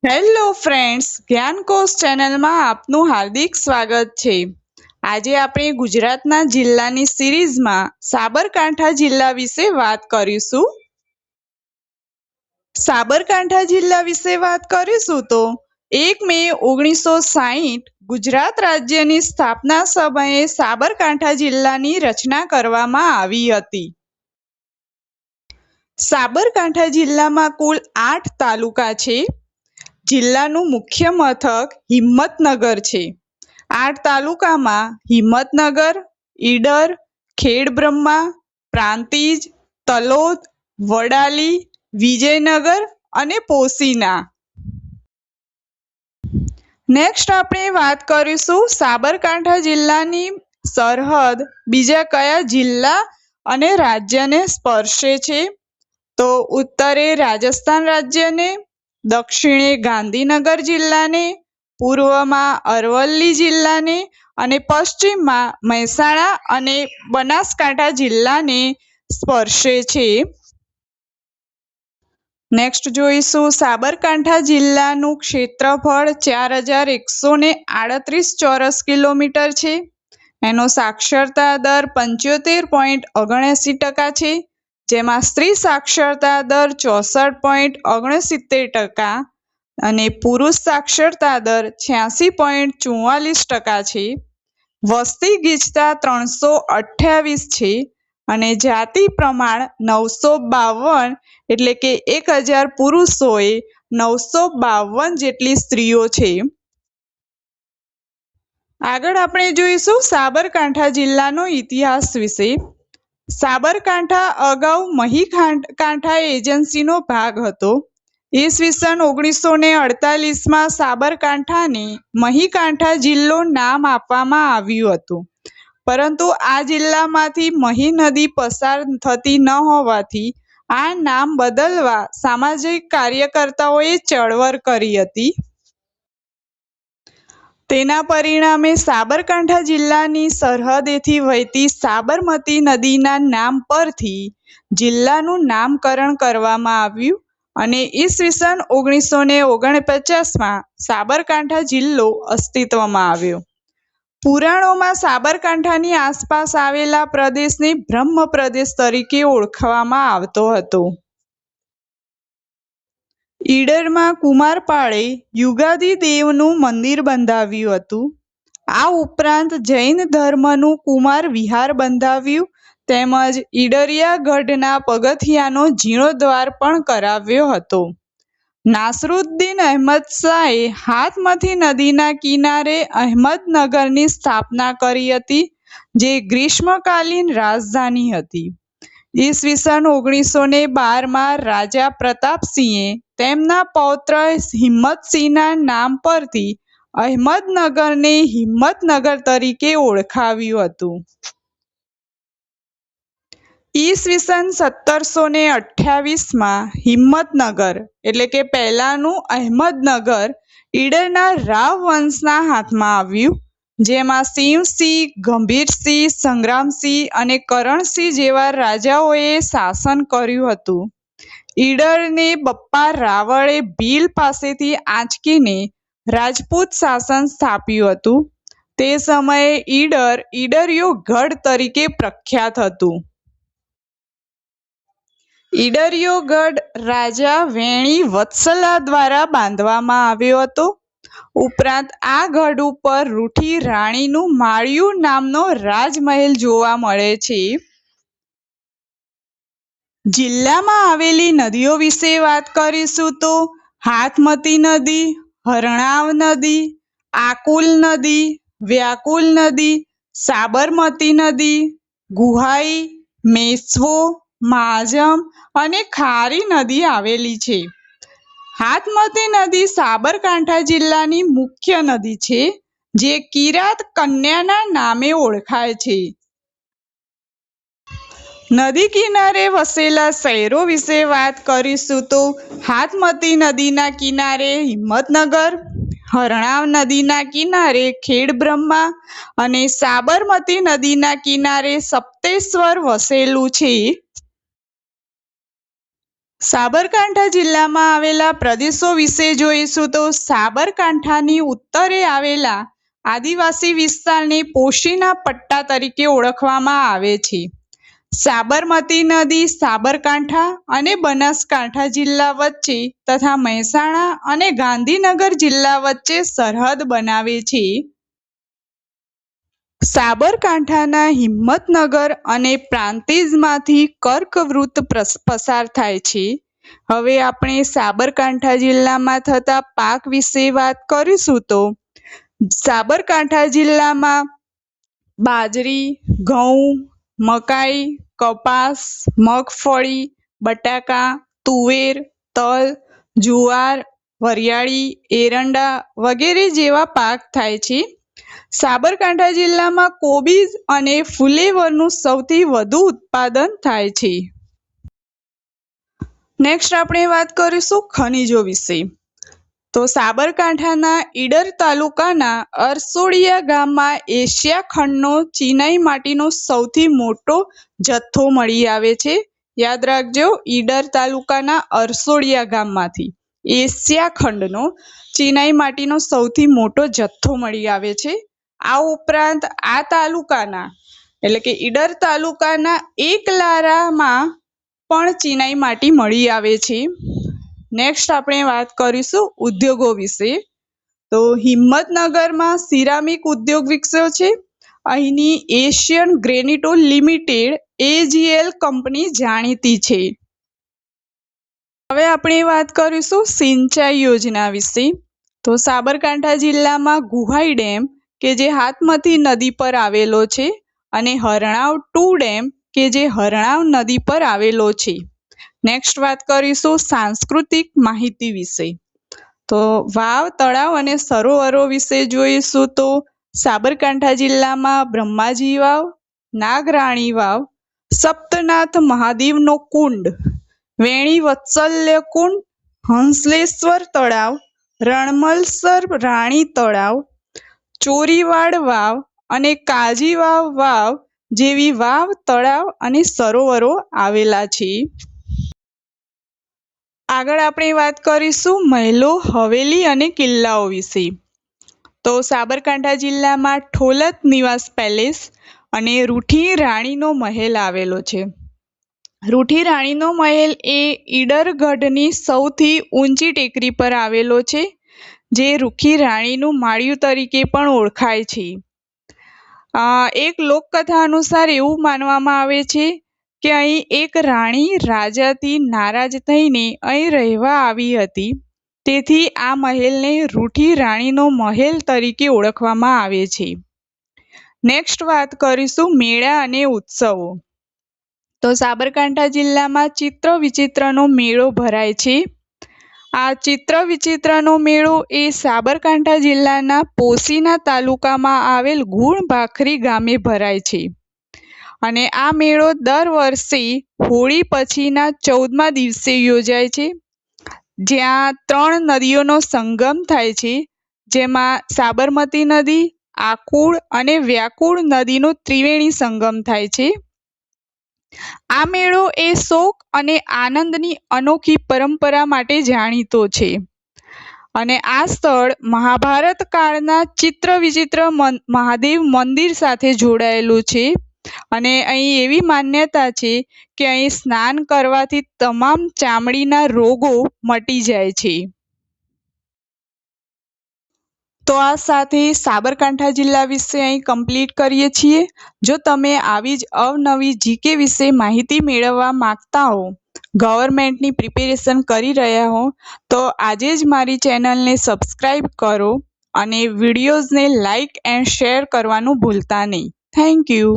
Hello friends, જ્ઞાનકોશ ચેનલમાં આપનું હાર્દિક સ્વાગત છે। આજે આપણે ગુજરાતના જિલ્લાની સિરીઝમાં સાબરકાંઠા જિલ્લા વિશે વાત કરીશું। સાબરકાંઠા જિલ્લા વિશે વાત કરીશું તો 1 મે 1960 ગુજરાત રાજ્યની સ્થાપના સમયે સાબરકાંઠા જિલ્લાની રચના કરવામાં આવી હતી। સાબરકાંઠા જિલ્લામાં કુલ 8 તાલુકા છે। જિલ્લાનું મુખ્ય મથક હિંમતનગર છે। 8 તાલુકામાં હિંમતનગર, ઈડર, ખેડબ્રહ્મા, પ્રાંતિજ, તલોદ, વડાલી, વિજયનગર અને પોશીના। નેક્સ્ટ આપણે વાત કરીશું સાબરકાંઠા જિલ્લાની સરહદ બીજા કયા જિલ્લા અને રાજ્યને સ્પર્શે છે તો ઉત્તરે રાજસ્થાન રાજ્યને, દક્ષિણે ગાંધીનગર જિલ્લાને, પૂર્વમાં અરવલ્લી જિલ્લાને અને પશ્ચિમમાં મહેસાણા અને બનાસકાંઠા જિલ્લાને સ્પર્શે છે। નેક્સ્ટ જોઈશું સાબરકાંઠા જિલ્લાનું ક્ષેત્રફળ 4138 ચોરસ કિલોમીટર છે। એનો સાક્ષરતા દર 75.79% છે, જેમાં સ્ત્રી સાક્ષરતા દર 64.69% અને પુરુષ સાક્ષરતા દર 86.44% છે। વસ્તી ગીચતા 328 છે અને જાતિ પ્રમાણ 952 એટલે કે 1000 પુરુષોએ 952 જેટલી સ્ત્રીઓ છે। આગળ આપણે જોઈશું સાબરકાંઠા જિલ્લાનો ઇતિહાસ વિશે। સાબરકાંઠા અગાઉ મહીકાંઠા એજન્સીનો ભાગ હતો। ઈસવીસન 1948માં સાબરકાંઠાને મહીકાંઠા જિલ્લો નામ આપવામાં આવ્યું હતું, પરંતુ આ જિલ્લામાંથી મહી નદી પસાર થતી ન હોવાથી આ નામ બદલવા સામાજિક કાર્યકર્તાઓએ ચળવળ કરી હતી। તેના પરિણામે સાબરકાંઠા જિલ્લાની સરહદેથી વહેતી સાબરમતી નદીના નામ પરથી જિલ્લાનું નામકરણ કરવામાં આવ્યું અને ઈસવીસન 1949માં સાબરકાંઠા જિલ્લો અસ્તિત્વમાં આવ્યો। પુરાણોમાં સાબરકાંઠાની આસપાસ આવેલા પ્રદેશને બ્રહ્મ પ્રદેશ તરીકે ઓળખવામાં આવતો હતો। ઈડરમાં કુમારપાળે યુગાદી દેવનું મંદિર બંધાવ્યું હતું। આ ઉપરાંત જૈન ધર્મનું કુમાર વિહાર બંધાવ્યું તેમજ ઈડરિયા ગઢના પગથિયાનો જીર્ણોદ્ધાર પણ કરાવ્યો હતો। નાસરુદ્દીન અહેમદ શાહે હાથમતી નદીના કિનારે અહેમદનગરની સ્થાપના કરી હતી, જે ગ્રીષ્મકાલીન રાજધાની હતી। ઈસવીસન 1912માં રાજા પ્રતાપસિંહે તેમના પૌત્ર હિંમતસિંહના નામ પરથી અહેમદનગરને હિંમતનગર તરીકે ઓળખાવ્યું હતું। ઈસવીસન 1728માં હિંમતનગર એટલે કે પહેલાનું અહેમદનગર ઈડરના રાવ વંશના હાથમાં આવ્યું, જેમાં શિવસિંહ, ગંભીરસિંહ, સંગ્રામસિંહ અને કરણસિંહ જેવા રાજાઓએ શાસન કર્યું હતું। ઈડરને બપ્પા રાવળે ભીલ પાસેથી આંચકીને રાજપૂત શાસન સ્થાપ્યું હતું। તે સમયે ઈડર ઈડરિયો ગઢ તરીકે પ્રખ્યાત હતું। ઈડરિયો ગઢ રાજા વેણી વત્સલા દ્વારા બાંધવામાં આવ્યો હતો। ઉપરાંત આ ગઢ ઉપર રૂઠી રાણીનું માળિયું નામનો રાજમહેલ જોવા મળે છે। જિલ્લામાં આવેલી નદીઓ વિશે વાત કરીશું તો હાથમતી નદી, હરણાવ નદી, આકુલ નદી, વ્યાકુલ નદી, સાબરમતી નદી, ગુહાઈ, મેશ્વો, માજમ અને ખારી નદી આવેલી છે। હાથમતી નદી સાબરકાંઠા જિલ્લાની મુખ્ય નદી છે, જે કિરાત કન્યાના નામે ઓળખાય છે। નદી કિનારે વસેલા શહેરો વિશે વાત કરીશું તો હાથમતી નદીના કિનારે હિંમતનગર, હરણાવ નદીના કિનારે ખેડબ્રહ્મા અને સાબરમતી નદીના કિનારે સપ્તેશ્વર વસેલું છે। સાબરકાંઠા જિલ્લામાં આવેલા પ્રદેશો વિશે જોઈશું તો સાબરકાંઠાની ઉત્તરે આવેલા આદિવાસી વિસ્તારને પોશીના પટ્ટા તરીકે ઓળખવામાં આવે છે. સાબરમતી નદી સાબરકાંઠા અને બનાસકાંઠા જિલ્લા વચ્ચે તથા મહેસાણા અને ગાંધીનગર જિલ્લા વચ્ચે સરહદ બનાવે છે. સાબરકાંઠાના હિંમતનગર અને પ્રાંતિજમાંથી કર્કવૃત પસાર થાય છે. હવે આપણે સાબરકાંઠા જિલ્લામાં થતા પાક વિશે વાત કરીશું તો સાબરકાંઠા જિલ્લામાં બાજરી, ઘઉં, મકાઈ, કપાસ, મગફળી, બટાકા, તુવેર, તલ, જુવાર, વરિયાળી, એરંડા વગેરે જેવા પાક થાય છે. સાબરકાંઠા જિલ્લામાં કોબીજ અને ફુલેવરનું સૌથી વધુ ઉત્પાદન થાય છે. નેક્સ્ટ આપણે વાત કરીશું ખનિજો વિશે. તો સાબરકાંઠાના ઈડર તાલુકાના અરસોડિયા ગામમાં એશિયા ખંડનો ચિનાઈ માટીનો સૌથી મોટો જથ્થો મળી આવે છે. યાદ રાખજો, ઈડર તાલુકાના અરસોડિયા ગામમાંથી એશિયા ખંડનો ચિનાઈ માટીનો સૌથી મોટો જથ્થો મળી આવે છે. આ ઉપરાંત આ તાલુકાના એટલે કે ઈડર તાલુકાના એકલારામાં પણ ચિનાઈ માટી મળી આવે છે. નેક્સ્ટ આપણે વાત કરીશું ઉદ્યોગો વિશે. તો હિંમતનગરમાં સિરામિક ઉદ્યોગ વિકસ્યો છે. અહીંની એશિયન ગ્રેનિટો લિમિટેડ AGL કંપની જાણીતી છે. હવે આપણે વાત કરીશું સિંચાઈ યોજના વિશે. તો સાબરકાંઠા જિલ્લામાં ગુહાઈ ડેમ કે જે હાથમતી નદી પર આવેલો છે અને હરણાવ 2 ડેમ કે જે હરણાવ નદી પર આવેલો છે. નેક્સ્ટ વાત કરીશું સાંસ્કૃતિક માહિતી વિશે. તો વાવ, તળાવ અને સરોવરો વિશે જોઈશું તો સાબરકાંઠા જિલ્લામાં બ્રહ્માજી વાવ, નાગરાણી વાવ, સપ્તનાથ મહાદેવનો કુંડ, વેણી વત્સલ્ય કુંડ, હંસલેશ્વર તળાવ, રણમલસર રાણી તળાવ, ચોરીવાડ વાવ અને કાજીવાવ વાવ જેવી વાવ, તળાવ અને સરોવરો આવેલા છે. આગળ આપણે વાત કરીશું મહેલો, હવેલી અને કિલ્લાઓ વિશે. તો સાબરકાંઠા જિલ્લામાં ઠોલત નિવાસ પેલેસ અને રૂઠી રાણીનો મહેલ આવેલો છે. રૂઠી રાણીનો મહેલ એ ઈડરગઢની સૌથી ઊંચી ટેકરી પર આવેલો છે, જે રૂખી રાણીનું માળિયું તરીકે પણ ઓળખાય છે. એક લોકકથા અનુસાર એવું માનવામાં આવે છે કે અહીં એક રાણી રાજાથી નારાજ થઈને અહીં રહેવા આવી હતી, તેથી આ મહેલને રૂઠી રાણીનો મહેલ તરીકે ઓળખવામાં આવે છે. નેક્સ્ટ વાત કરીશું મેળા અને ઉત્સવો. તો સાબરકાંઠા જિલ્લામાં ચિત્ર વિચિત્રનો મેળો ભરાય છે. આ ચિત્ર વિચિત્રનો મેળો એ સાબરકાંઠા જિલ્લાના પોશીના તાલુકામાં આવેલ ગુણભાખરી ગામે ભરાય છે અને આ મેળો દર વર્ષે હોળી પછીના 14મા દિવસે યોજાય છે, જ્યાં 3 નદીઓનો સંગમ થાય છે, જેમાં સાબરમતી નદી, આકુળ અને વ્યાકુળ નદીનો ત્રિવેણી સંગમ થાય છે. આ મેળો એ શોક અને આનંદની અનોખી પરંપરા માટે જાણીતો છે અને આ સ્થળ મહાભારત કાળના ચિત્ર વિચિત્ર મહાદેવ મંદિર સાથે જોડાયેલું છે અને અહીં એવી માન્યતા છે કે અહીં સ્નાન કરવાથી તમામ ચામડીના રોગો મટી જાય છે. તો આ સાથે સાબરકાંઠા જિલ્લા વિશે અહીં કમ્પ્લીટ કરીએ છીએ. જો તમે આવી જ અવનવી જીકે વિશે માહિતી મેળવવા માંગતા હો, ગવર્મેન્ટની પ્રિપેરેશન કરી રહ્યા હો, તો આજે જ મારી ચેનલને સબસ્ક્રાઈબ કરો અને વિડીયોઝને લાઇક એન્ડ શેર કરવાનું ભૂલતા નહીં. Thank you.